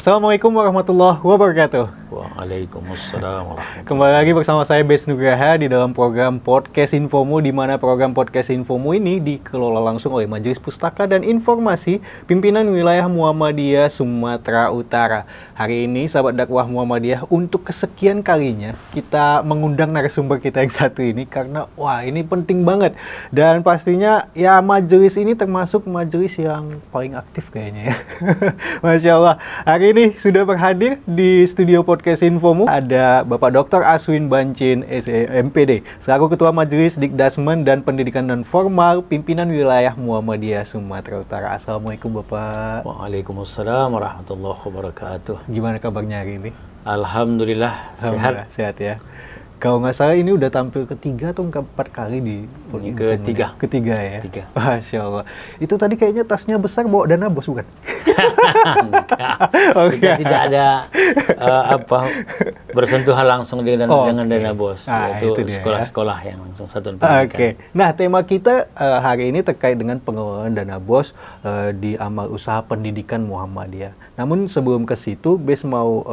Assalamualaikum warahmatullahi wabarakatuh. Waalaikumsalam warahmatullahi wabarakatuh. Kembali lagi bersama saya Bes Nugraha di dalam program Podcast Infomu, di mana program Podcast Infomu ini dikelola langsung oleh Majelis Pustaka dan Informasi Pimpinan Wilayah Muhammadiyah Sumatera Utara. Hari ini sahabat dakwah Muhammadiyah, untuk kesekian kalinya kita mengundang narasumber kita yang satu ini karena wah ini penting banget, dan pastinya ya majelis ini termasuk majelis yang paling aktif kayaknya ya. Masya Allah. Hari ini sudah berhadir di studio Podcast Infomu ada Bapak Dr. Aswin Bancin MPD selaku Ketua Majelis Dikdasmen dan Pendidikan Non-Formal Pimpinan Wilayah Muhammadiyah Sumatera Utara. Assalamualaikum Bapak. Waalaikumsalam warahmatullahi wabarakatuh. Gimana kabarnya hari ini? Alhamdulillah sehat. Sehat ya. Kalau nggak salah ini udah tampil ketiga atau keempat kali di ini ketiga. Ketiga ya. Ketiga. Masya Allah. Itu tadi kayaknya tasnya besar bawa dana bos bukan? Kita tidak ada bersentuhan langsung dengan dana bos, yaitu sekolah-sekolah yang langsung satuan pendidikan. Nah, tema kita hari ini terkait dengan pengelolaan dana bos di amal usaha pendidikan Muhammadiyah. Namun sebelum ke situ, Bes mau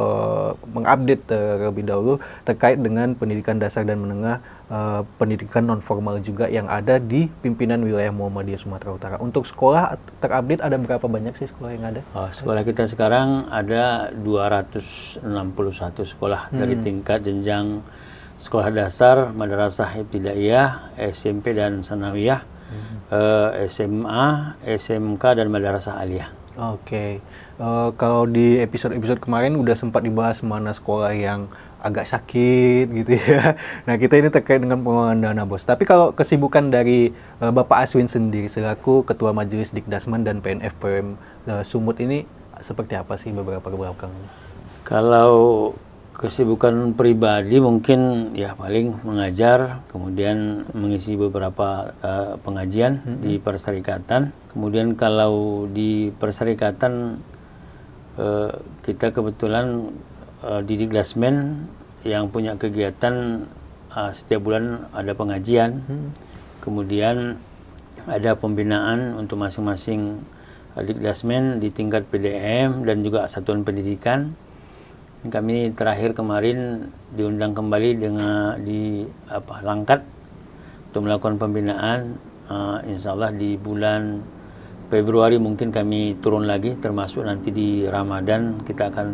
mengupdate terlebih dahulu terkait dengan pendidikan dasar dan menengah, pendidikan non formal juga yang ada di pimpinan wilayah Muhammadiyah Sumatera Utara. Untuk sekolah terupdate ada berapa banyak sih sekolah yang ada? Sekolah kita sekarang ada 261 sekolah dari tingkat jenjang sekolah dasar, madrasah ibtidaiyah, SMP dan sanawiyah, SMA, SMK dan madrasah aliyah. Oke. Kalau di episode-episode kemarin udah sempat dibahas mana sekolah yang agak sakit gitu ya. Nah, kita ini terkait dengan pengelolaan dana bos. Tapi kalau kesibukan dari Bapak Aswin sendiri selaku Ketua Majelis Dikdasmen dan PNF PM Sumut ini seperti apa sih beberapa belakang? Kalau kesibukan pribadi mungkin ya paling mengajar, kemudian mengisi beberapa pengajian di perserikatan. Kemudian kalau di perserikatan kita kebetulan di Dikdasmen yang punya kegiatan setiap bulan ada pengajian, kemudian ada pembinaan untuk masing-masing Dikdasmen di tingkat PDM dan juga satuan pendidikan. Kami terakhir kemarin diundang kembali di Langkat untuk melakukan pembinaan. Insya Allah di bulan Februari mungkin kami turun lagi, termasuk nanti di Ramadan kita akan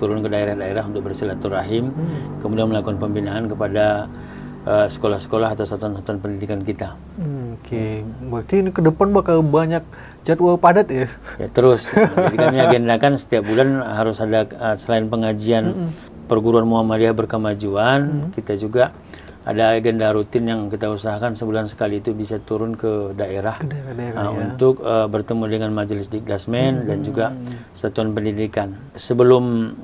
turun ke daerah-daerah untuk bersilaturahim, kemudian melakukan pembinaan kepada sekolah-sekolah atau satuan-satuan pendidikan kita. Oke, berarti ini ke depan bakal banyak jadwal padat ya? Ya terus, jadi kami agendakan setiap bulan harus ada selain pengajian perguruan Muhammadiyah berkemajuan, kita juga ada agenda rutin yang kita usahakan sebulan sekali itu bisa turun ke daerah, untuk bertemu dengan Majelis Dikdasmen dan juga satuan pendidikan. Sebelum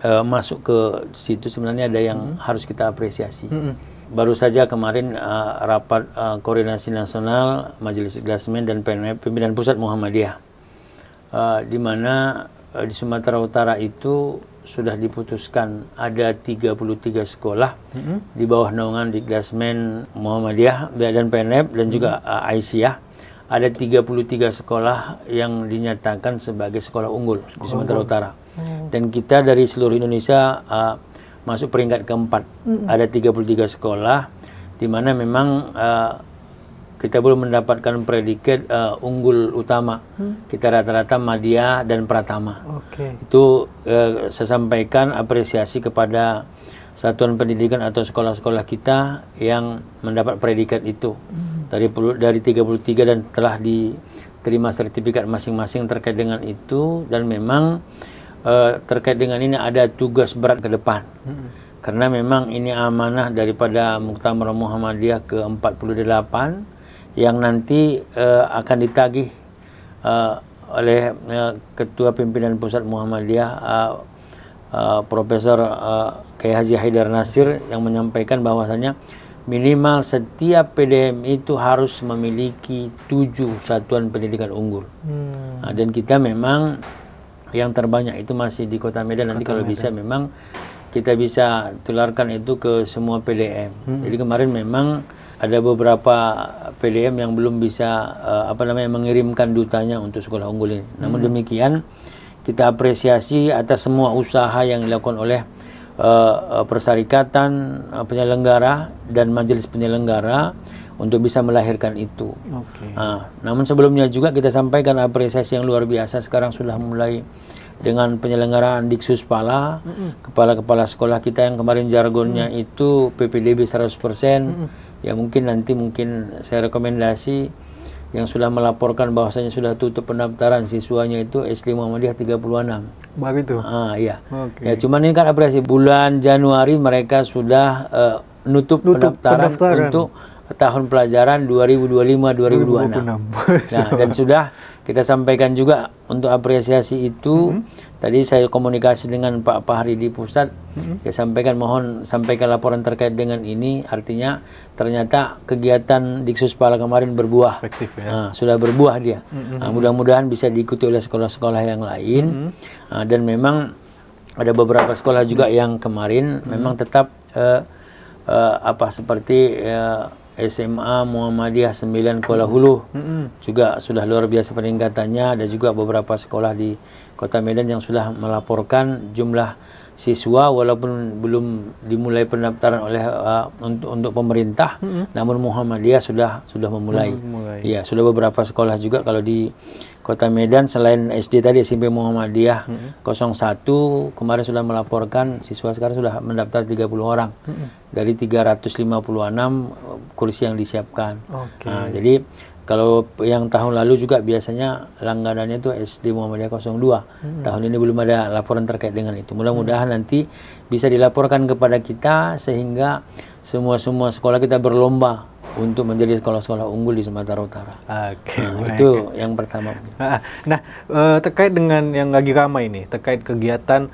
masuk ke situ sebenarnya ada yang harus kita apresiasi. Baru saja kemarin rapat koordinasi nasional Majelis Dikdasmen dan Pimpinan Pusat Muhammadiyah, di mana di Sumatera Utara itu sudah diputuskan ada 33 sekolah di bawah naungan Dikdasmen Muhammadiyah dan PNF dan juga Aisyah. Ada 33 sekolah yang dinyatakan sebagai sekolah unggul di Sumatera Utara. Dan kita dari seluruh Indonesia masuk peringkat keempat. Ada 33 sekolah di mana memang kita belum mendapatkan predikat unggul utama. Kita rata-rata Madya dan Pratama. Itu saya sampaikan apresiasi kepada satuan pendidikan atau sekolah-sekolah kita yang mendapat predikat itu. Dari 33 dan telah diterima sertifikat masing-masing terkait dengan itu, dan memang terkait dengan ini ada tugas berat ke depan. Karena memang ini amanah daripada Muktamar Muhammadiyah ke-48 yang nanti akan ditagih oleh Ketua Pimpinan Pusat Muhammadiyah Profesor Kiai Haji Haidar Nasir, yang menyampaikan bahwasanya minimal setiap PDM itu harus memiliki 7 satuan pendidikan unggul. Dan kita memang yang terbanyak itu masih di Kota Medan. Nanti kalau bisa memang kita bisa tularkan itu ke semua PDM. Jadi kemarin memang ada beberapa PDM yang belum bisa mengirimkan dutanya untuk sekolah unggul ini. Namun demikian kita apresiasi atas semua usaha yang dilakukan oleh persyarikatan penyelenggara dan majelis penyelenggara untuk bisa melahirkan itu. Namun sebelumnya juga kita sampaikan apresiasi yang luar biasa. Sekarang sudah mulai dengan penyelenggaraan Diksus Pala, kepala-kepala sekolah kita yang kemarin jargonnya itu PPDB 100%. Ya mungkin nanti saya rekomendasi yang sudah melaporkan bahwasanya sudah tutup pendaftaran siswanya itu SD Muhammadiyah 36. Begitu. Iya. Ya cuman ini kan apresiasi bulan Januari mereka sudah nutup pendaftaran untuk tahun pelajaran 2025-2026. Nah, dan sudah kita sampaikan juga untuk apresiasi itu. Tadi saya komunikasi dengan Pak Fahri di pusat, ya mohon sampaikan laporan terkait dengan ini. Artinya ternyata kegiatan Diksus Pala kemarin berbuah. Efektif, ya? Sudah berbuah dia. Mudah-mudahan bisa diikuti oleh sekolah-sekolah yang lain. Dan memang ada beberapa sekolah juga yang kemarin memang tetap seperti SMA Muhammadiyah 9 Kuala Hulu juga sudah luar biasa peningkatannya. Ada juga beberapa sekolah di Kota Medan yang sudah melaporkan jumlah siswa walaupun belum dimulai pendaftaran oleh untuk pemerintah, namun Muhammadiyah sudah memulai. Ya, sudah beberapa sekolah juga kalau di Kota Medan selain SD tadi SMP Muhammadiyah 01 kemarin sudah melaporkan siswa, sekarang sudah mendaftar 30 orang dari 356 kursi yang disiapkan. Jadi kalau yang tahun lalu juga biasanya langganannya itu SD Muhammadiyah 02. Tahun ini belum ada laporan terkait dengan itu. Mudah-mudahan nanti bisa dilaporkan kepada kita sehingga semua sekolah kita berlomba untuk menjadi sekolah-sekolah unggul di Sumatera Utara. Itu yang pertama. Nah, terkait dengan yang lagi ramai ini, terkait kegiatan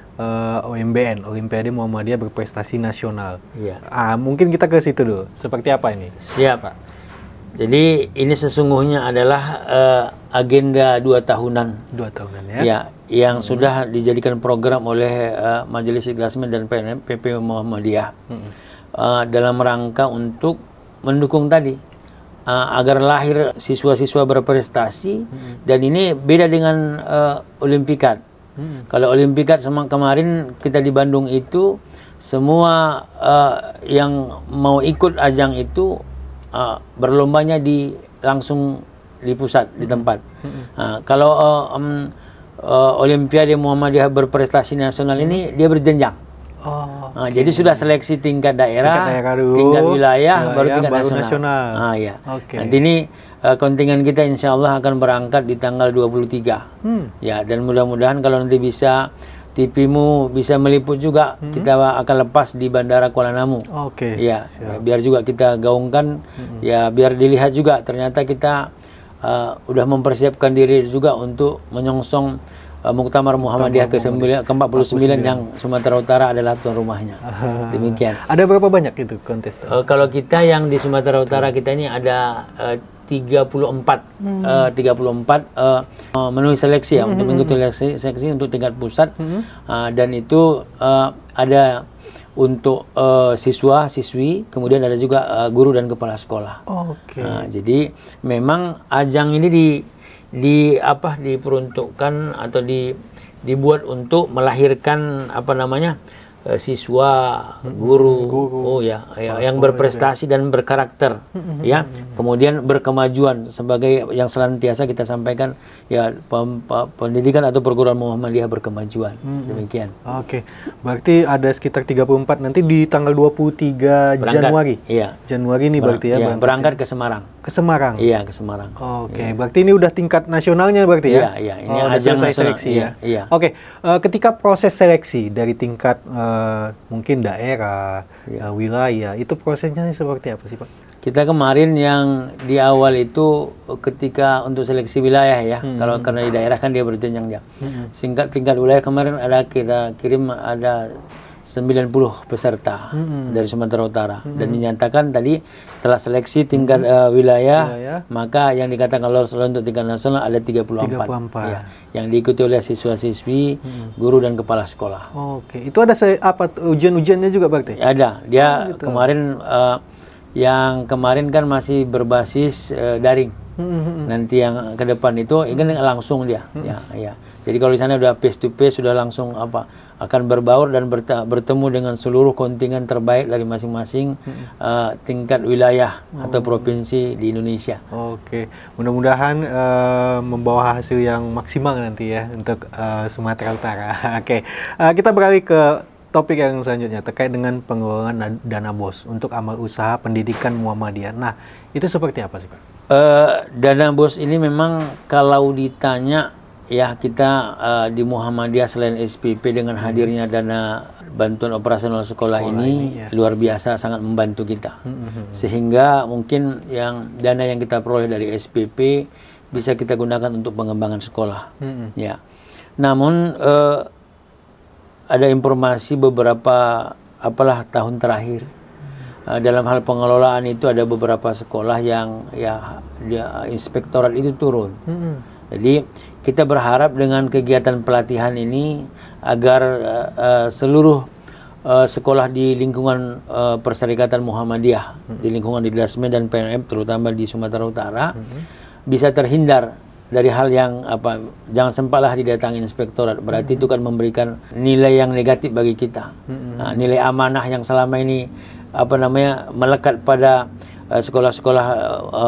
OMBN, Olimpiade Muhammadiyah Berprestasi Nasional. Mungkin kita ke situ dulu. Seperti apa ini? Siap, Pak. Jadi ini sesungguhnya adalah agenda 2 tahunan. 2 tahunan ya? Ya, yang sudah dijadikan program oleh Majelis Iklasmen dan PP Muhammadiyah dalam rangka untuk mendukung tadi agar lahir siswa-siswa berprestasi. Dan ini beda dengan Olimpikat. Kalau Olimpikat kemarin kita di Bandung itu semua yang mau ikut ajang itu berlombanya langsung di pusat, di tempat. Kalau Olimpiade Muhammadiyah Berprestasi Nasional ini dia berjenjang. Jadi sudah seleksi tingkat daerah, tingkat wilayah, baru tingkat nasional. Nanti ini kontingen kita insya Allah akan berangkat di tanggal 23. Ya, dan mudah-mudahan kalau nanti bisa TV-mu bisa meliput juga, kita akan lepas di Bandara Kuala Namu. Ya, biar juga kita gaungkan, ya biar dilihat juga ternyata kita udah mempersiapkan diri juga untuk menyongsong Muktamar Muhammadiyah ke-49 yang Sumatera Utara adalah tuan rumahnya. Demikian. Ada berapa banyak itu kontestan? Kalau kita yang di Sumatera Utara kita ini ada 34 memenuhi seleksi ya untuk mengikuti seleksi untuk tingkat pusat. Dan itu ada untuk siswa-siswi, kemudian ada juga guru dan kepala sekolah. Jadi memang ajang ini diperuntukkan atau dibuat untuk melahirkan siswa, guru, yang berprestasi dan berkarakter, ya. Kemudian berkemajuan sebagai yang senantiasa kita sampaikan, ya, pendidikan atau perguruan Muhammadiyah berkemajuan. Demikian. Berarti ada sekitar 34 nanti di tanggal 23 Januari. Januari ini berarti ya. Berangkat ke Semarang. Ke Semarang. Iya, ke Semarang. Berarti ini udah tingkat nasionalnya berarti ya? Iya, ini ajang nasional. Seleksi ya. Ketika proses seleksi dari tingkat mungkin daerah, wilayah, itu prosesnya seperti apa sih, Pak? Kita kemarin yang di awal itu ketika untuk seleksi wilayah ya, kalau karena di daerah kan dia berjenjang ya. Tingkat wilayah kemarin kita kirim ada 90 peserta dari Sumatera Utara dan dinyatakan tadi setelah seleksi tingkat wilayah, maka yang dikatakan lolos untuk tingkat nasional ada 34. Ya, yang diikuti oleh siswa-siswi, guru dan kepala sekolah. Itu ada ujian-ujiannya juga berarti? Ada. Dia kemarin yang kemarin kan masih berbasis daring. Nanti yang ke depan itu kan langsung dia. Ya. Jadi kalau di sana udah face to face, sudah langsung akan berbaur dan bertemu dengan seluruh kontingen terbaik dari masing-masing tingkat wilayah atau provinsi di Indonesia. Oke, mudah-mudahan membawa hasil yang maksimal nanti ya untuk Sumatera Utara. Oke, kita beralih ke topik yang selanjutnya terkait dengan pengelolaan dana BOS untuk amal usaha pendidikan Muhammadiyah. Nah, itu seperti apa sih Pak? Dana BOS ini memang kalau ditanya ya kita di Muhammadiyah selain SPP dengan hadirnya dana bantuan operasional sekolah ini ya, luar biasa sangat membantu kita. Sehingga mungkin dana yang kita peroleh dari SPP bisa kita gunakan untuk pengembangan sekolah. Ya. Namun ada informasi beberapa tahun terakhir dalam hal pengelolaan itu ada beberapa sekolah yang inspektorat itu turun. Jadi kita berharap dengan kegiatan pelatihan ini agar seluruh sekolah di lingkungan Perserikatan Muhammadiyah, di lingkungan Dikdasmen dan PNM terutama di Sumatera Utara bisa terhindar dari hal yang jangan sempatlah didatangi inspektorat, berarti itu kan memberikan nilai yang negatif bagi kita. Nilai amanah yang selama ini melekat pada sekolah-sekolah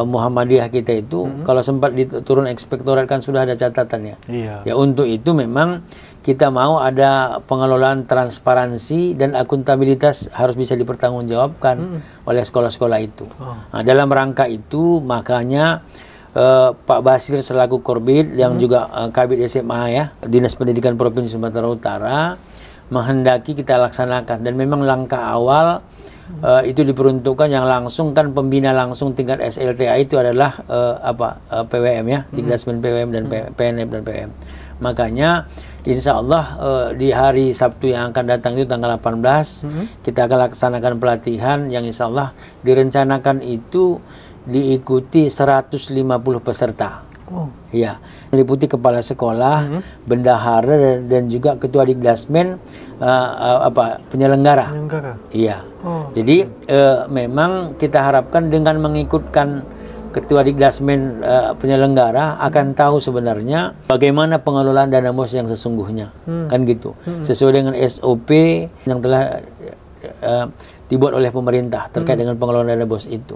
Muhammadiyah kita itu kalau sempat diturun inspektorat kan sudah ada catatannya. Ya untuk itu memang kita mau ada pengelolaan transparansi dan akuntabilitas harus bisa dipertanggungjawabkan oleh sekolah-sekolah itu. Nah, dalam rangka itu makanya Pak Basir selaku Korbid yang juga Kabid SMA ya, Dinas Pendidikan Provinsi Sumatera Utara menghendaki kita laksanakan, dan memang langkah awal itu diperuntukkan yang langsung kan pembina langsung tingkat SLTA itu adalah PWM ya, Dikdasmen PWM dan PNM dan PM. Makanya insya Allah di hari Sabtu yang akan datang itu tanggal 18 kita akan laksanakan pelatihan yang insya Allah direncanakan itu diikuti 150 peserta. Ya, meliputi kepala sekolah, bendahara dan juga ketua Dikdasmen penyelenggara. Iya. Jadi memang kita harapkan dengan mengikutkan ketua Dikdasmen penyelenggara akan tahu sebenarnya bagaimana pengelolaan dana BOS yang sesungguhnya. Kan gitu. Sesuai dengan SOP yang telah dibuat oleh pemerintah terkait dengan pengelolaan dana BOS itu.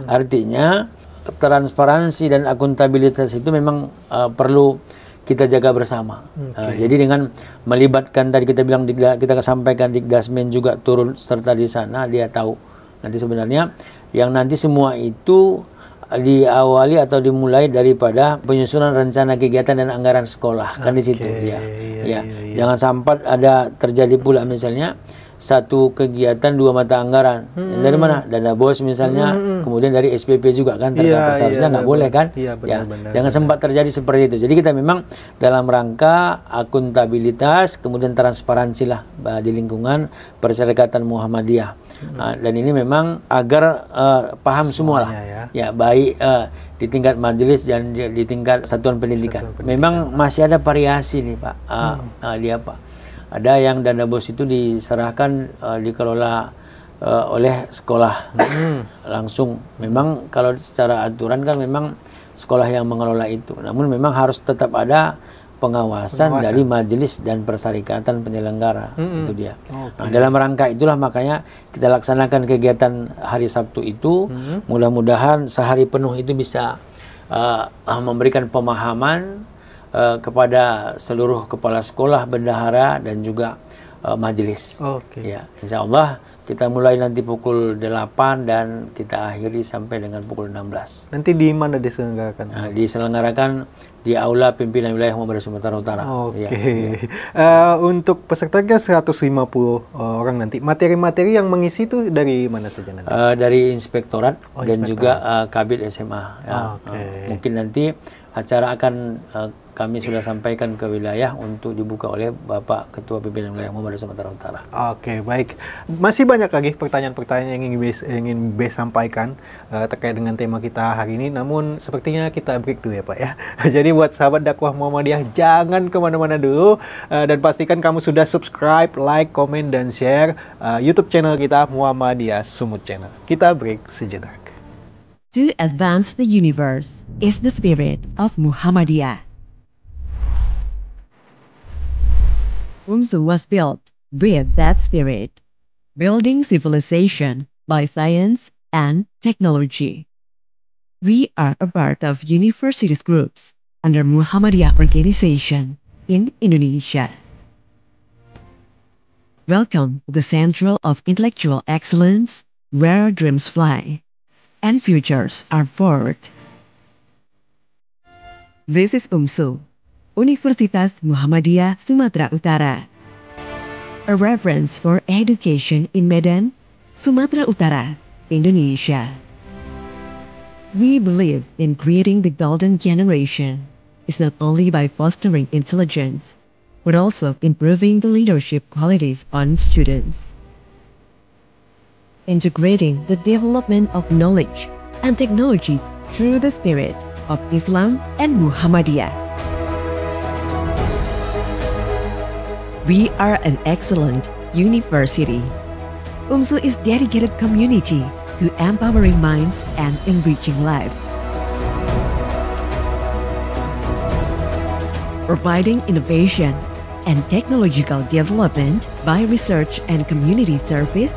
Artinya transparansi dan akuntabilitas itu memang perlu kita jaga bersama. Jadi dengan melibatkan tadi kita bilang kita sampaikan Dikdasmen juga turun serta di sana, dia tahu nanti sebenarnya yang nanti semua itu diawali atau dimulai daripada penyusunan rencana kegiatan dan anggaran sekolah kan di situ ya. Jangan sampai ada terjadi pula misalnya satu kegiatan dua mata anggaran dari mana, dana BOS misalnya, kemudian dari SPP juga kan terdapat, seharusnya nggak boleh kan. Jangan sempat terjadi seperti itu. Jadi kita memang dalam rangka akuntabilitas kemudian transparansi lah di lingkungan Perserikatan Muhammadiyah. Dan ini memang agar paham semua lah ya baik di tingkat majelis dan di tingkat satuan pendidikan. Memang masih ada variasi nih Pak. Ada yang dana BOS itu diserahkan dikelola oleh sekolah langsung. Memang kalau secara aturan kan memang sekolah yang mengelola itu. Namun memang harus tetap ada pengawasan dari majelis dan perserikatan penyelenggara. Itu dia. Nah, dalam rangka itulah makanya kita laksanakan kegiatan hari Sabtu itu. Mudah-mudahan sehari penuh itu bisa memberikan pemahaman kepada seluruh kepala sekolah, bendahara dan juga majelis. Ya, insya Allah kita mulai nanti pukul 8 dan kita akhiri sampai dengan pukul 16. Nanti di mana diselenggarakan? Nah, diselenggarakan di Aula Pimpinan Wilayah Muhammadiyah Sumatera Utara. Untuk pesertanya 150 orang nanti. Materi-materi yang mengisi itu dari mana saja nanti? Dari inspektorat dan juga Kabid SMA. Mungkin nanti acara akan kami sudah sampaikan ke wilayah untuk dibuka oleh Bapak Ketua Pimpinan Wilayah Muhammadiyah Sumatera Utara. Oke, baik. Masih banyak lagi pertanyaan-pertanyaan yang ingin Bes sampaikan terkait dengan tema kita hari ini. Namun sepertinya kita break dulu ya Pak ya. Jadi buat sahabat dakwah Muhammadiyah jangan kemana-mana dulu dan pastikan kamu sudah subscribe, like, komen, dan share YouTube channel kita Muhammadiyah Sumut Channel. Kita break sejenak. To advance the universe is the spirit of Muhammadiyah. UMSU was built with that spirit, building civilization by science and technology. We are a part of universities groups under Muhammadiyah organization in Indonesia. Welcome to the Central of Intellectual Excellence, where dreams fly and futures are forward. This is UMSU, Universitas Muhammadiyah Sumatera Utara, a reference for education in Medan, Sumatera Utara, Indonesia. We believe in creating the golden generation is not only by fostering intelligence, but also improving the leadership qualities on students. Integrating the development of knowledge and technology through the spirit of Islam and Muhammadiyah. We are an excellent university. UMSU is dedicated community to empowering minds and enriching lives. Providing innovation and technological development by research and community service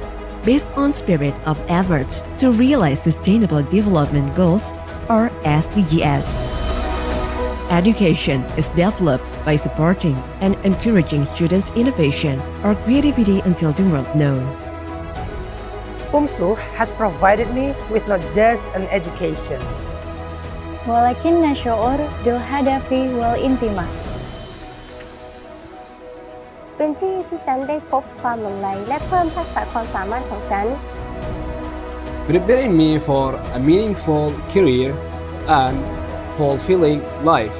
based on spirit of efforts to realize Sustainable Development Goals or SDGs. Education is developed by supporting and encouraging students' innovation or creativity until the world known. UMSU has provided me with not just an education, ولكن شعور بالهدف والانتماء. เป็นที่ที่ฉันได้พบความหลงใหลและเพิ่มทักษะความสามารถของฉัน preparing me for a meaningful career and fulfilling life.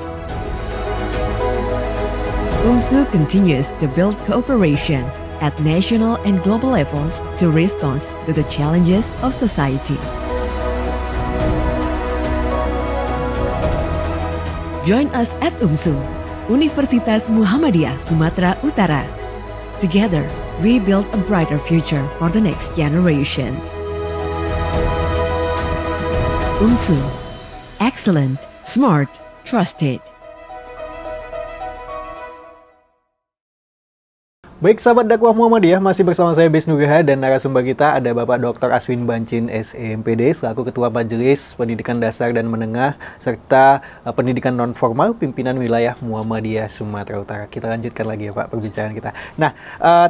UMSU continues to build cooperation at national and global levels to respond to the challenges of society. Join us at UMSU, Universitas Muhammadiyah Sumatera Utara. Together, we build a brighter future for the next generations. UMSU, excellent, smart, trusted. Baik sahabat dakwah Muhammadiyah, masih bersama saya Bes Nugraha dan narasumber kita ada Bapak Dr. Aswin Bancin SEMPD selaku Ketua Majelis Pendidikan Dasar dan Menengah serta Pendidikan Non-Formal Pimpinan Wilayah Muhammadiyah Sumatera Utara. Kita lanjutkan lagi ya Pak perbincangan kita. Nah,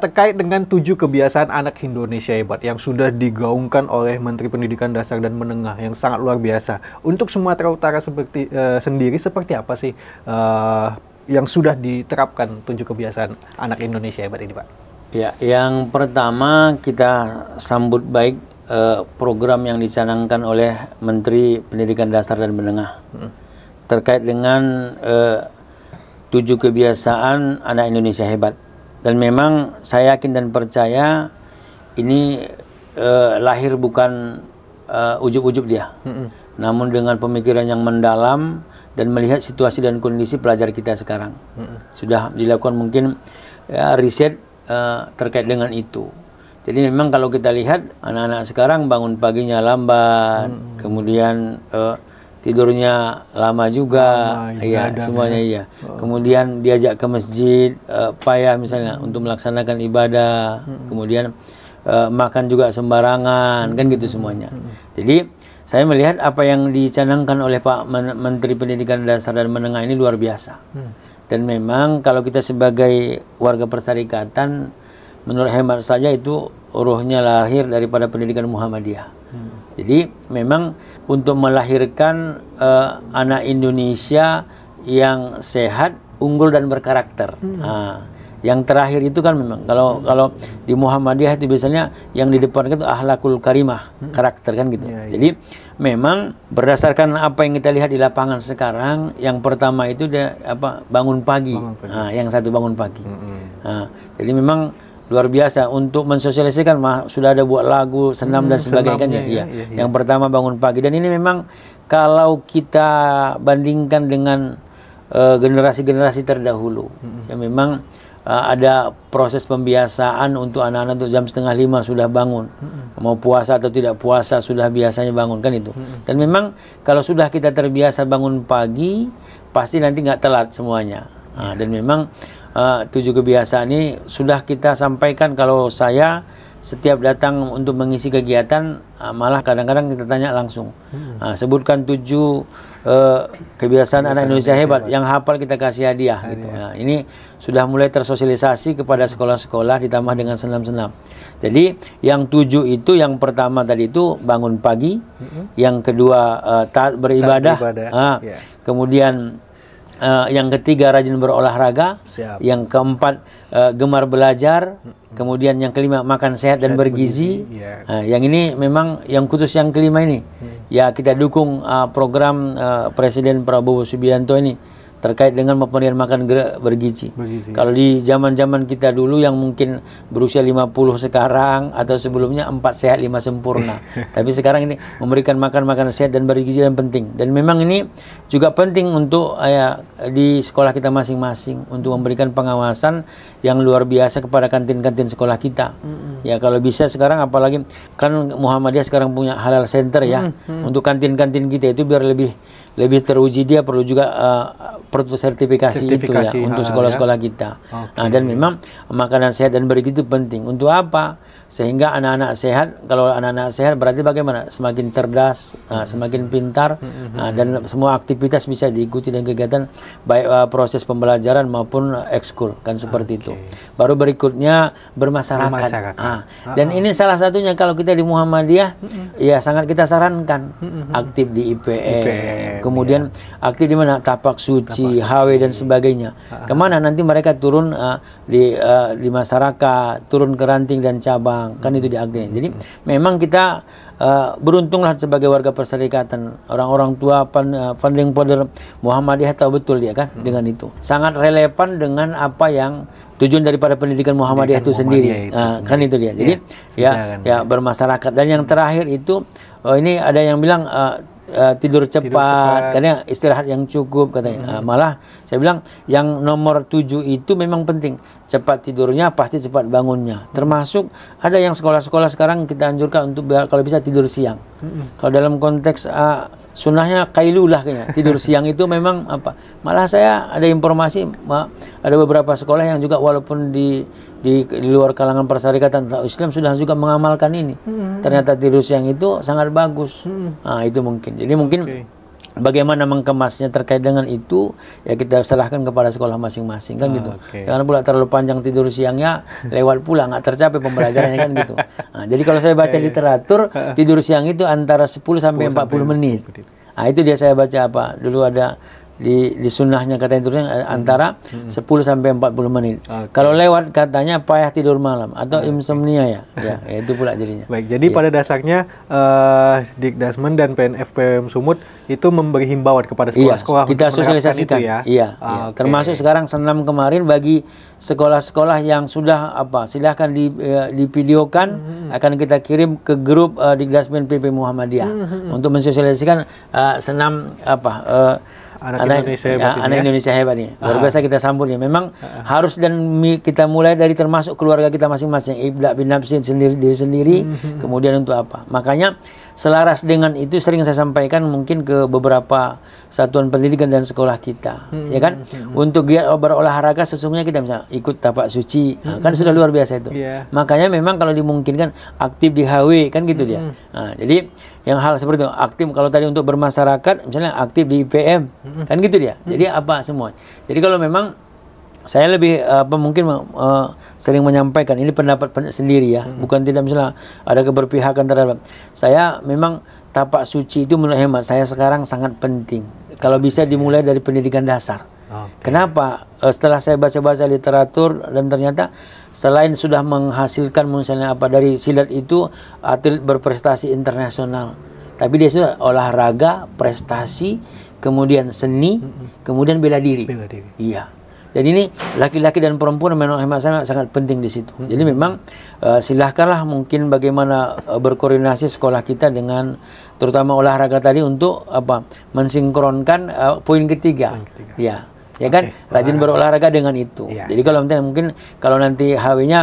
terkait dengan 7 kebiasaan anak Indonesia hebat yang sudah digaungkan oleh Menteri Pendidikan Dasar dan Menengah yang sangat luar biasa. Untuk Sumatera Utara sendiri seperti apa sih yang sudah diterapkan 7 kebiasaan anak Indonesia hebat ini Pak? Ya, yang pertama kita sambut baik program yang dicanangkan oleh Menteri Pendidikan Dasar dan Menengah terkait dengan 7 kebiasaan anak Indonesia hebat. Dan memang saya yakin dan percaya ini lahir bukan ujub-ujub dia, namun dengan pemikiran yang mendalam dan melihat situasi dan kondisi pelajar kita sekarang. Sudah dilakukan mungkin riset terkait dengan itu. Jadi memang kalau kita lihat anak-anak sekarang bangun paginya lambat, kemudian tidurnya lama juga, iya semuanya iya. Kemudian diajak ke masjid, payah misalnya untuk melaksanakan ibadah, kemudian makan juga sembarangan, kan gitu semuanya. Jadi saya melihat apa yang dicanangkan oleh Pak Menteri Pendidikan Dasar dan Menengah ini luar biasa. Dan memang kalau kita sebagai warga persyarikatan, menurut hemat saja itu ruhnya lahir daripada pendidikan Muhammadiyah. Jadi memang untuk melahirkan anak Indonesia yang sehat, unggul dan berkarakter. yang terakhir itu kan memang kalau di Muhammadiyah itu biasanya yang di depan itu akhlakul karimah, karakter kan gitu. Jadi memang berdasarkan apa yang kita lihat di lapangan sekarang, yang pertama itu dia bangun pagi. Nah, yang satu bangun pagi. Nah, jadi memang luar biasa untuk mensosialisasikan, sudah ada buat lagu, senam dan sebagainya kan ya. Yang pertama bangun pagi, dan ini memang kalau kita bandingkan dengan generasi-generasi terdahulu, ya memang ada proses pembiasaan untuk anak-anak untuk jam 4:30 sudah bangun. Mau puasa atau tidak puasa sudah biasanya bangun kan itu. Dan memang kalau sudah kita terbiasa bangun pagi, pasti nanti nggak telat semuanya. Nah, dan memang 7 kebiasaan ini sudah kita sampaikan. Kalau saya setiap datang untuk mengisi kegiatan, malah kadang-kadang kita tanya langsung, sebutkan 7 kebiasaan anak Indonesia hebat, yang hafal kita kasih hadiah gitu. Nah, ini sudah mulai tersosialisasi kepada sekolah-sekolah ditambah dengan senam-senam. Jadi yang 7 itu, yang pertama tadi itu bangun pagi, yang kedua taat beribadah, kemudian yang ketiga rajin berolahraga, yang keempat gemar belajar, kemudian yang kelima makan sehat dan bergizi. Yang ini memang yang khusus yang kelima ini, ya kita dukung program Presiden Prabowo Subianto ini terkait dengan pemberian makan bergizi. Kalau di zaman-zaman kita dulu yang mungkin berusia 50 sekarang atau sebelumnya 4 sehat 5 sempurna. Tapi sekarang ini memberikan makan sehat dan bergizi dan penting. Dan memang ini juga penting untuk di sekolah kita masing-masing untuk memberikan pengawasan yang luar biasa kepada kantin-kantin sekolah kita. Ya kalau bisa sekarang, apalagi kan Muhammadiyah sekarang punya halal center ya. Untuk kantin-kantin kita itu biar lebih teruji, dia perlu juga perlu sertifikasi itu ya untuk sekolah-sekolah kita. Nah, dan memang makanan sehat dan bergizi itu penting. Untuk apa? Sehingga anak-anak sehat. Kalau anak-anak sehat berarti bagaimana? Semakin cerdas, semakin pintar, dan semua aktivitas bisa diikuti dan kegiatan baik proses pembelajaran maupun ekskul kan seperti itu. Baru berikutnya bermasyarakat. Dan ini salah satunya kalau kita di Muhammadiyah ya sangat kita sarankan aktif di IPM. Kemudian aktif di mana? Tapak suci, HW dan sebagainya. Kemana nanti mereka turun di masyarakat, turun ke ranting dan cabang, kan itu diaktifkan. Jadi memang kita beruntunglah sebagai warga perserikatan, orang-orang tua founding father Muhammadiyah tahu betul dia kan dengan itu. Sangat relevan dengan apa yang tujuan daripada pendidikan Muhammadiyah itu sendiri. Kan itu dia. Jadi ya bermasyarakat. Dan yang terakhir itu ini ada yang bilang tidur cepat, karena istirahat yang cukup katanya. Malah saya bilang yang nomor 7 itu memang penting. Cepat tidurnya pasti cepat bangunnya. Termasuk ada yang sekolah-sekolah sekarang kita anjurkan untuk kalau bisa tidur siang. Kalau dalam konteks sunnahnya kailulah kayaknya. Tidur siang itu memang malah saya ada informasi ada beberapa sekolah yang juga walaupun di luar kalangan persyarikatan Islam sudah juga mengamalkan ini. Ternyata tidur siang itu sangat bagus. Nah, itu mungkin. Jadi mungkin bagaimana mengkemasnya terkait dengan itu ya kita serahkan kepada sekolah masing-masing kan gitu. Jangan pula terlalu panjang tidur siangnya, lewat pula nggak tercapai pembelajarannya kan gitu. Nah, jadi kalau saya baca literatur, tidur siang itu antara 10 sampai 40 menit. Nah, itu dia saya baca dulu ada di sunnahnya katanya tidurnya antara 10 sampai 40 menit. Kalau lewat katanya payah tidur malam atau insomnia ya itu pula jadinya. Baik, jadi pada dasarnya Dikdasmen dan PNFPM Sumut itu memberi himbauan kepada sekolah-sekolah kita sosialisasikan itu ya. Termasuk sekarang senam kemarin bagi sekolah-sekolah yang sudah silahkan divideokan, akan kita kirim ke grup Dikdasmen PP Muhammadiyah untuk mensosialisasikan senam anak Indonesia hebat nih. Luar biasa kita sambut ya. Memang harus dan kita mulai dari termasuk keluarga kita masing-masing. Ibda bin nafsin diri sendiri. Kemudian untuk apa? Makanya selaras dengan itu sering saya sampaikan mungkin ke beberapa satuan pendidikan dan sekolah kita, ya kan? Untuk giat berolahraga sesungguhnya kita bisa ikut tapak suci, kan sudah luar biasa itu. Makanya memang kalau dimungkinkan aktif di HW kan gitu dia. Nah, jadi yang hal seperti itu aktif. Kalau tadi untuk bermasyarakat misalnya aktif di IPM, kan gitu dia. Jadi apa semua. Jadi kalau memang saya lebih mungkin sering menyampaikan ini pendapat sendiri ya, bukan tidak misalnya ada keberpihakan terhadap saya. Memang tapak suci itu menurut hemat saya sekarang sangat penting. Kalau bisa dimulai dari pendidikan dasar. Kenapa? Setelah saya baca-baca literatur dan ternyata selain sudah menghasilkan misalnya dari silat itu atlet berprestasi internasional, tapi dia sudah olahraga, prestasi, kemudian seni, kemudian bela diri. Iya. Jadi ini laki-laki dan perempuan memang sangat penting di situ. Jadi memang silahkanlah mungkin bagaimana berkoordinasi sekolah kita dengan terutama olahraga tadi untuk mensinkronkan poin ketiga. Ya. Ya kan, rajin berolahraga dengan itu. Jadi kalau nanti HW-nya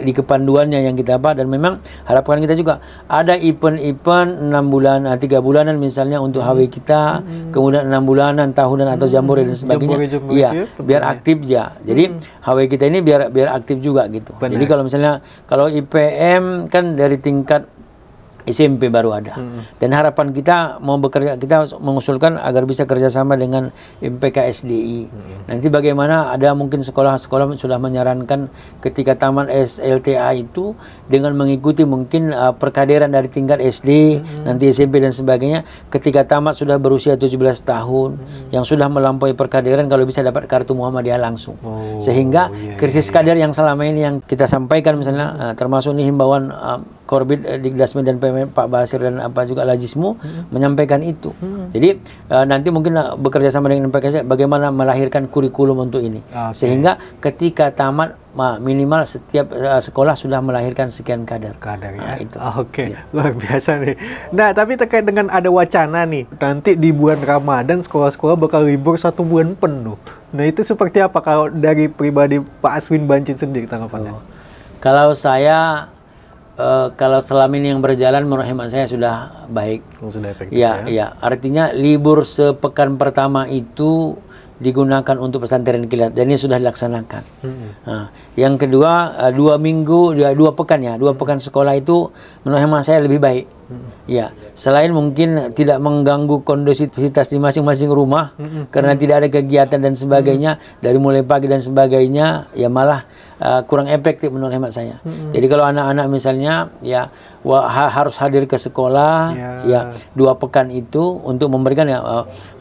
di kepanduannya yang kita dan memang harapan kita juga ada event-event 6 bulan, 3 bulanan misalnya untuk HW kita, kemudian 6 bulanan, tahunan atau jambore dan sebagainya. Iya, biar aktif ya. Jadi HW kita ini biar aktif juga gitu. Jadi kalau misalnya kalau IPM kan dari tingkat SMP baru ada. Dan harapan kita kita mengusulkan agar bisa kerjasama dengan MPK SDI. Nanti bagaimana ada mungkin sekolah-sekolah sudah menyarankan ketika taman SLTA itu dengan mengikuti mungkin perkaderan dari tingkat SD, nanti SMP dan sebagainya, ketika tamat sudah berusia 17 tahun, yang sudah melampaui perkaderan kalau bisa dapat kartu Muhammadiyah langsung. Sehingga krisis kader yang selama ini yang kita sampaikan misalnya termasuk ini himbauan Korbit Dikdasmen dan Pak Basir dan juga Lajismu menyampaikan itu. Jadi nanti mungkin bekerja sama dengan MPK bagaimana melahirkan kurikulum untuk ini. Sehingga ketika tamat minimal setiap sekolah sudah melahirkan sekian kader ya. Itu. Luar biasa nih. Nah, tapi terkait dengan ada wacana nih, nanti di bulan Ramadan sekolah-sekolah bakal libur 1 bulan penuh. Nah, itu seperti apa kalau dari pribadi Pak Aswin Bancin sendiri tanggapannya? Kalau saya kalau selama ini yang berjalan menurut hemat saya sudah baik. Sudah efektif, ya. Artinya libur sepekan pertama itu digunakan untuk pesantren kilat dan ini sudah dilaksanakan. Nah, yang kedua 2 pekan sekolah itu menurut hemat saya lebih baik. Ya, selain mungkin tidak mengganggu kondusivitas di masing-masing rumah karena tidak ada kegiatan dan sebagainya dari mulai pagi dan sebagainya, ya malah kurang efektif menurut hemat saya. Jadi kalau anak-anak misalnya harus hadir ke sekolah 2 pekan itu untuk memberikan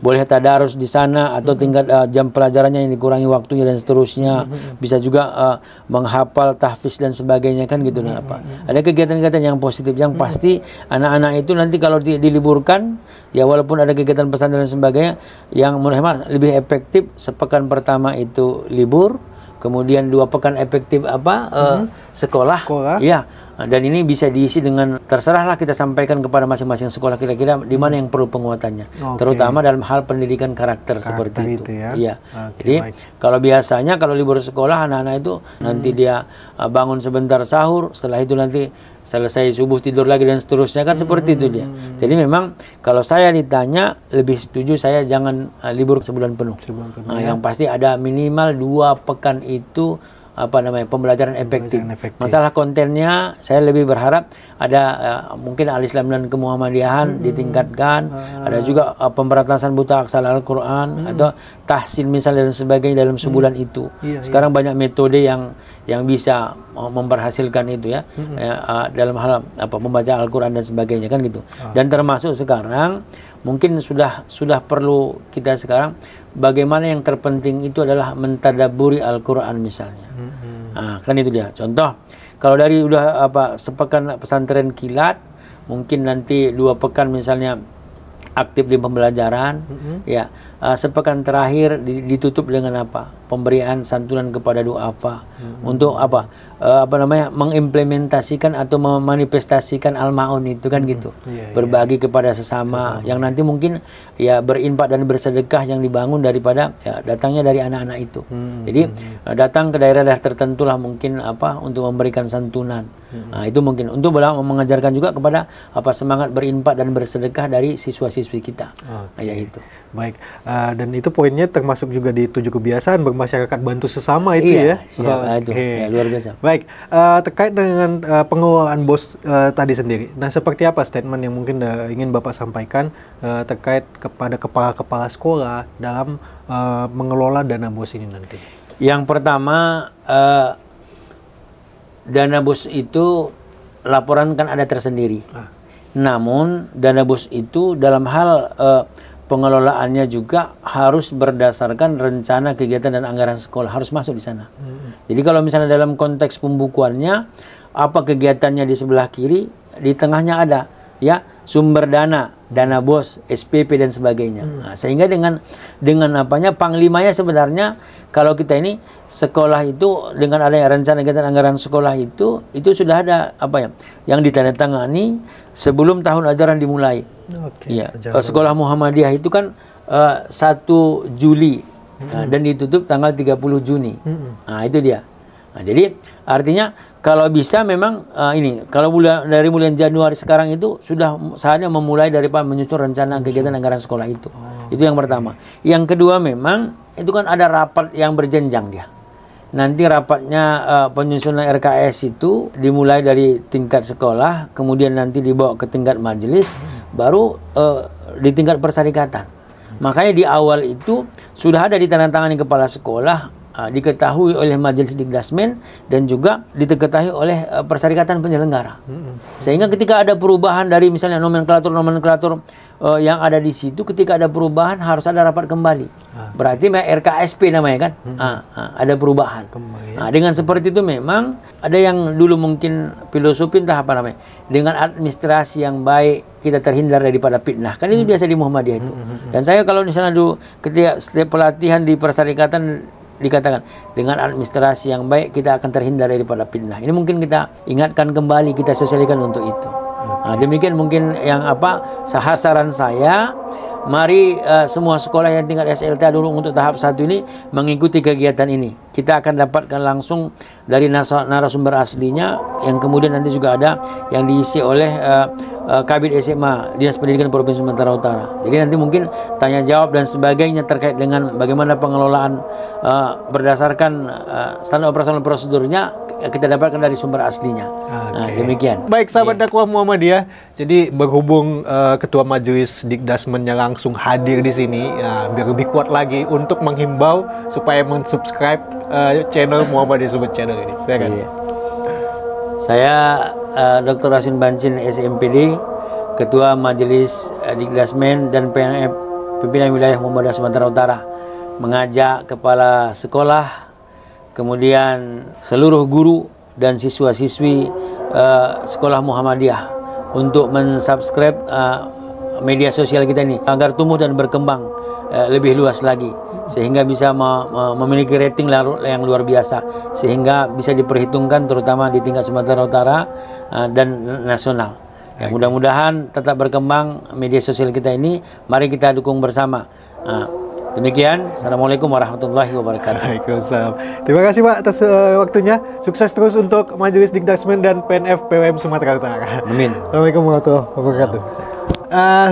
boleh tadarus di sana atau tingkat jam pelajarannya yang dikurangi waktunya dan seterusnya, bisa juga menghafal tahfiz dan sebagainya kan gitu ada kegiatan-kegiatan yang positif yang pasti anak-anak itu nanti kalau diliburkan ya walaupun ada kegiatan pesantren dan sebagainya yang menurut hemat lebih efektif sepekan pertama itu libur, kemudian 2 pekan efektif sekolah. Ya, dan ini bisa diisi dengan terserahlah kita sampaikan kepada masing-masing sekolah kira-kira di mana yang perlu penguatannya, terutama dalam hal pendidikan karakter seperti itu. Iya. Jadi kalau biasanya kalau libur sekolah anak-anak itu nanti dia bangun sebentar sahur, setelah itu nanti selesai subuh tidur lagi dan seterusnya kan seperti itu dia. Jadi memang kalau saya ditanya lebih setuju saya jangan libur sebulan penuh. Yang pasti ada minimal 2 pekan itu pembelajaran efektif. Masalah kontennya saya lebih berharap ada mungkin al-Islam dan kemuhammadiyahan ditingkatkan, ada juga pemberantasan buta aksara Al-Quran atau tahsin misalnya dan sebagainya dalam sebulan itu. Sekarang banyak metode yang bisa memberhasilkan itu dalam hal membaca Al-Quran dan sebagainya kan gitu. Dan termasuk sekarang mungkin sudah perlu kita sekarang bagaimana yang terpenting itu adalah mentadaburi Al-Quran misalnya. Kan itu dia. Contoh, kalau dari udah sepekan pesantren kilat, mungkin nanti 2 pekan misalnya aktif di pembelajaran, sepekan terakhir ditutup dengan pemberian santunan kepada duafa untuk mengimplementasikan atau memanifestasikan al-ma'un itu kan gitu, berbagi kepada sesama yang nanti mungkin berinfak dan bersedekah yang dibangun daripada datangnya dari anak-anak itu. Jadi datang ke daerah-daerah tertentu lah mungkin untuk memberikan santunan. Itu mungkin untuk mengajarkan juga kepada semangat berinfak dan bersedekah dari siswa-siswi kita. Itu. Baik, dan itu poinnya termasuk juga di 7 kebiasaan bermasyarakat bantu sesama itu ya. Luar biasa. Baik, terkait dengan pengelolaan BOS tadi sendiri. Nah, seperti apa statement yang mungkin ingin Bapak sampaikan terkait kepada kepala-kepala sekolah dalam mengelola dana BOS ini nanti? Yang pertama, dana BOS itu laporan kan ada tersendiri. Namun dana BOS itu dalam hal pengelolaannya juga harus berdasarkan rencana kegiatan dan anggaran sekolah, harus masuk di sana. Jadi kalau misalnya dalam konteks pembukuannya, apa kegiatannya di sebelah kiri, di tengahnya ada ya sumber dana, dana BOS, SPP dan sebagainya. Nah, sehingga dengan apanya panglimanya sebenarnya kalau kita ini sekolah itu dengan adanya rencana kegiatan anggaran sekolah itu sudah ada apa ya yang ditandatangani sebelum tahun ajaran dimulai. Iya. Sekolah Muhammadiyah itu kan 1 Juli dan ditutup tanggal 30 Juni. Nah, itu dia. Nah, jadi artinya kalau bisa memang ini kalau dari bulan Januari sekarang itu sudah saatnya memulai daripada menyusun rencana kegiatan anggaran sekolah itu. Itu yang pertama. Yang kedua memang itu kan ada rapat yang berjenjang dia. Nanti rapatnya penyusunan RKS itu dimulai dari tingkat sekolah, kemudian nanti dibawa ke tingkat majelis, baru di tingkat persyarikatan. Makanya di awal itu sudah ada ditandatangani kepala sekolah, diketahui oleh Majelis Dikdasmen dan juga diketahui oleh persyarikatan penyelenggara. Sehingga ketika ada perubahan dari misalnya nomenklatur yang ada di situ, ketika ada perubahan harus ada rapat kembali. Berarti RKSP namanya kan? Ada perubahan. Dengan seperti itu memang ada yang dulu mungkin filosofi entah apa namanya. Dengan administrasi yang baik kita terhindar daripada fitnah. Kan itu biasa di Muhammadiyah itu. Dan saya kalau misalnya dulu ketika setiap pelatihan di persyarikatan dikatakan dengan administrasi yang baik kita akan terhindar daripada fitnah. Ini mungkin kita ingatkan kembali, kita sosialisasikan untuk itu. Nah, demikian mungkin yang saran saya, mari semua sekolah yang tingkat SLTA dulu untuk tahap 1 ini mengikuti kegiatan ini. Kita akan dapatkan langsung dari narasumber aslinya yang kemudian nanti juga ada yang diisi oleh Kabid SMA Dinas Pendidikan Provinsi Sumatera Utara. Jadi nanti mungkin tanya jawab dan sebagainya terkait dengan bagaimana pengelolaan berdasarkan standar operasional prosedurnya kita dapatkan dari sumber aslinya. Nah, demikian. Baik, sahabat dakwah Muhammadiyah. Jadi berhubung Ketua Majelis Dikdasmennya langsung hadir di sini, biar lebih kuat lagi untuk menghimbau supaya mensubscribe channel Muhammadiyah Sobat Channel ini. Saya Dr. Rasin Bancin SMPD, Ketua Majelis Dikdasmen dan PNF Pimpinan Wilayah Muhammadiyah Sumatera Utara, mengajak kepala sekolah, kemudian seluruh guru dan siswa-siswi sekolah Muhammadiyah untuk mensubscribe media sosial kita ini agar tumbuh dan berkembang lebih luas lagi, sehingga bisa memiliki rating yang luar biasa, sehingga bisa diperhitungkan terutama di tingkat Sumatera Utara dan nasional. Ya, mudah-mudahan tetap berkembang media sosial kita ini. Mari kita dukung bersama. Demikian, Assalamualaikum warahmatullahi wabarakatuh. Waalaikumsalam. Terima kasih Pak atas waktunya. Sukses terus untuk Majelis Dikdasmen dan PNF PWM Sumatera Utara. Amin. Assalamualaikum warahmatullahi wabarakatuh.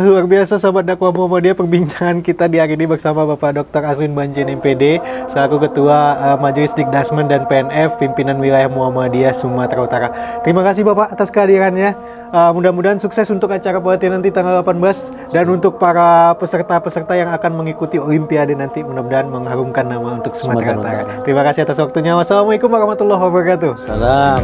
Luar biasa sahabat dakwah Muhammadiyah, perbincangan kita di hari ini bersama Bapak Dr. Aswin Bancin MPD selaku Ketua Majelis Dikdasmen dan PNF Pimpinan Wilayah Muhammadiyah Sumatera Utara. Terima kasih Bapak atas kehadirannya. Mudah-mudahan sukses untuk acara pelatihan nanti tanggal 18 dan untuk para peserta-peserta yang akan mengikuti Olimpiade nanti, mudah-mudahan mengharumkan nama untuk Sumatera Utara. Terima kasih atas waktunya. Wassalamualaikum warahmatullahi wabarakatuh. Salam.